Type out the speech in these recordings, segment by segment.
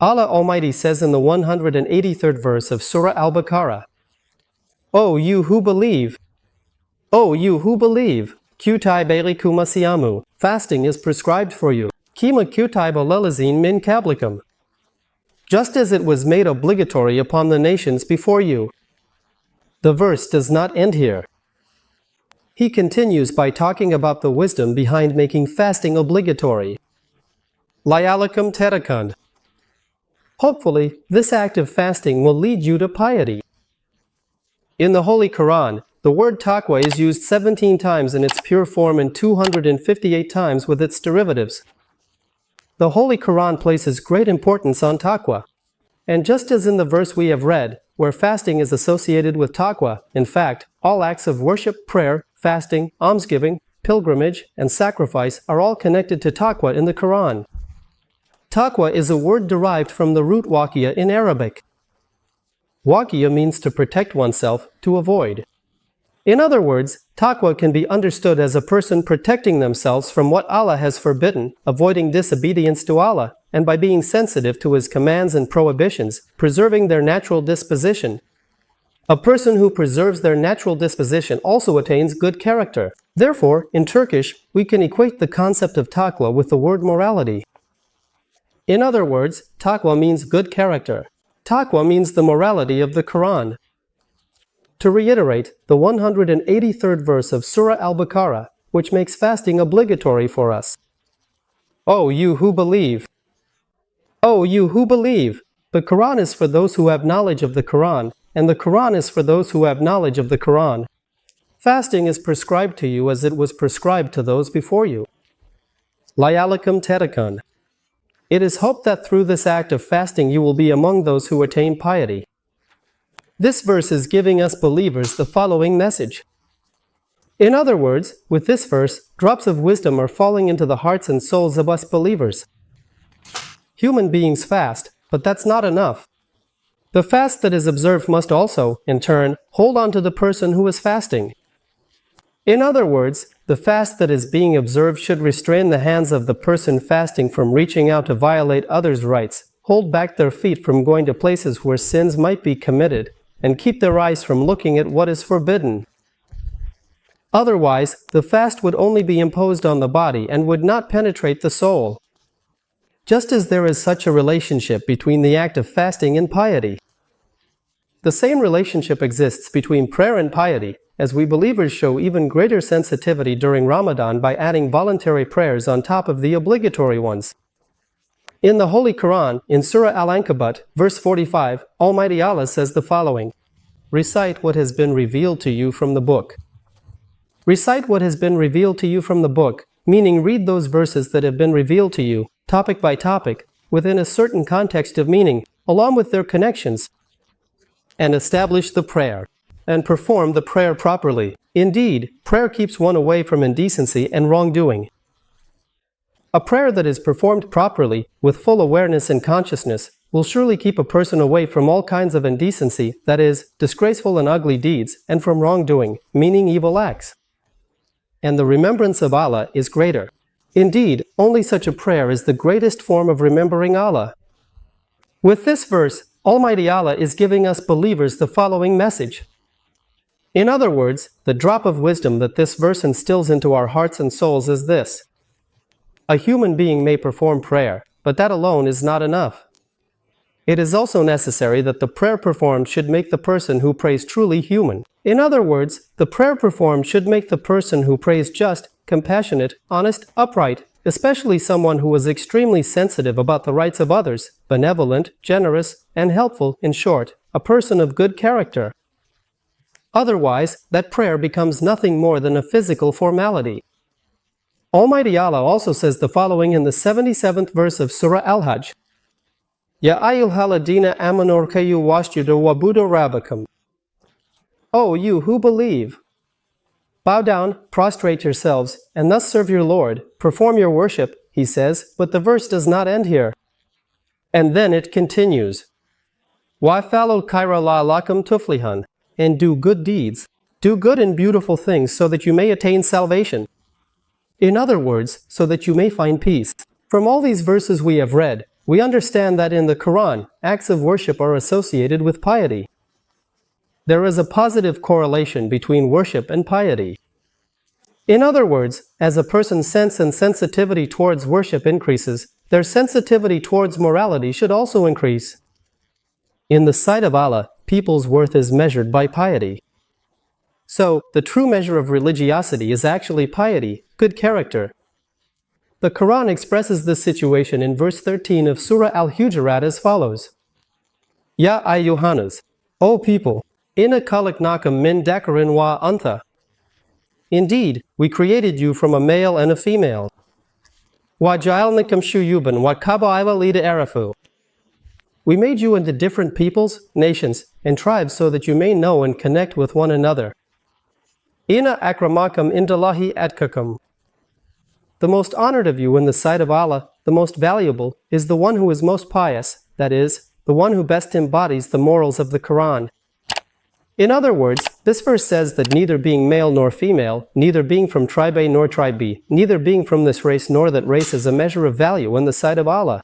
Allah Almighty says in the 183rd verse of Surah Al-Baqarah, O you who believe! O you who believe! Kutiba alaykum as-siyamu. Fasting is prescribed for you. Kima kutiba lillazina min qablikum. Just as it was made obligatory upon the nations before you. The verse does not end here. He continues by talking about the wisdom behind making fasting obligatory. La'allakum tattaqun. Hopefully, this act of fasting will lead you to piety. In the Holy Qur'an, the word taqwa is used 17 times in its pure form and 258 times with its derivatives. The Holy Qur'an places great importance on taqwa. And just as in the verse we have read, where fasting is associated with taqwa, in fact, all acts of worship, prayer, fasting, almsgiving, pilgrimage, and sacrifice are all connected to taqwa in the Qur'an. Taqwa is a word derived from the root waqiya in Arabic. Waqiya means to protect oneself, to avoid. In other words, taqwa can be understood as a person protecting themselves from what Allah has forbidden, avoiding disobedience to Allah, and by being sensitive to His commands and prohibitions, preserving their natural disposition. A person who preserves their natural disposition also attains good character. Therefore, in Turkish, we can equate the concept of taqwa with the word morality. In other words, taqwa means good character. Taqwa means the morality of the Quran. To reiterate, the 183rd verse of Surah Al-Baqarah, which makes fasting obligatory for us. O you who believe! O you who believe! The Quran is for those who have knowledge of the Quran, and the Quran is for those who have knowledge of the Quran. Fasting is prescribed to you as it was prescribed to those before you. La'allakum tattaqun. It is hoped that through this act of fasting you will be among those who attain piety. This verse is giving us believers the following message. In other words, with this verse, drops of wisdom are falling into the hearts and souls of us believers. Human beings fast, but that's not enough. The fast that is observed must also, in turn, hold on to the person who is fasting. In other words, the fast that is being observed should restrain the hands of the person fasting from reaching out to violate others' rights, hold back their feet from going to places where sins might be committed, and keep their eyes from looking at what is forbidden. Otherwise, the fast would only be imposed on the body and would not penetrate the soul. Just as there is such a relationship between the act of fasting and piety, the same relationship exists between prayer and piety, as we believers show even greater sensitivity during Ramadan by adding voluntary prayers on top of the obligatory ones. In the Holy Quran, in Surah Al-Ankabut, verse 45, Almighty Allah says the following: Recite what has been revealed to you from the book. Recite what has been revealed to you from the book, meaning read those verses that have been revealed to you, topic by topic, within a certain context of meaning, along with their connections, and establish the prayer, and perform the prayer properly. Indeed, prayer keeps one away from indecency and wrongdoing. A prayer that is performed properly, with full awareness and consciousness, will surely keep a person away from all kinds of indecency, that is, disgraceful and ugly deeds, and from wrongdoing, meaning evil acts. And the remembrance of Allah is greater. Indeed, only such a prayer is the greatest form of remembering Allah. With this verse, Almighty Allah is giving us believers the following message. In other words, the drop of wisdom that this verse instills into our hearts and souls is this. A human being may perform prayer, but that alone is not enough. It is also necessary that the prayer performed should make the person who prays truly human. In other words, the prayer performed should make the person who prays just, compassionate, honest, upright, especially someone who is extremely sensitive about the rights of others, benevolent, generous, and helpful, in short, a person of good character. Otherwise, that prayer becomes nothing more than a physical formality. Almighty Allah also says the following in the 77th verse of Surah Al-Hajj. Ya ayyuhalladina amanu rkayu wasjudu wabudu rabbakum. O you who believe! Bow down, prostrate yourselves, and thus serve your Lord, perform your worship, he says, but the verse does not end here. And then it continues. Wa'falul khaira la'allakum tuflihun. And do good deeds. Do good and beautiful things so that you may attain salvation. In other words, so that you may find peace. From all these verses we have read, We understand that in the Quran, acts of worship are associated with piety. There is a positive correlation between worship and piety. In other words, as a person's sense and sensitivity towards worship increases, their sensitivity towards morality should also increase. In the sight of Allah, people's worth is measured by piety. So, the true measure of religiosity is actually piety, good character. The Quran expresses this situation in verse 13 of Surah Al-Hujurat as follows. Ya ayyuhanas, O people, inna khalaqnakum min dakarin wa untha. Indeed, we created you from a male and a female. Wa ja'alnakum shuyuban wa qaba'ila lita'arafu. We made you into different peoples, nations, and tribes so that you may know and connect with one another. Inna akramakum indallahi atkakum. The most honored of you in the sight of Allah, the most valuable, is the one who is most pious, that is, the one who best embodies the morals of the Quran. In other words, this verse says that neither being male nor female, neither being from tribe A nor tribe B, neither being from this race nor that race is a measure of value in the sight of Allah.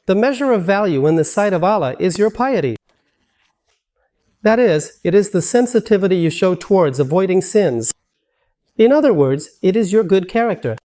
The measure of value in the sight of Allah is your piety. That is, it is the sensitivity you show towards avoiding sins. In other words, it is your good character.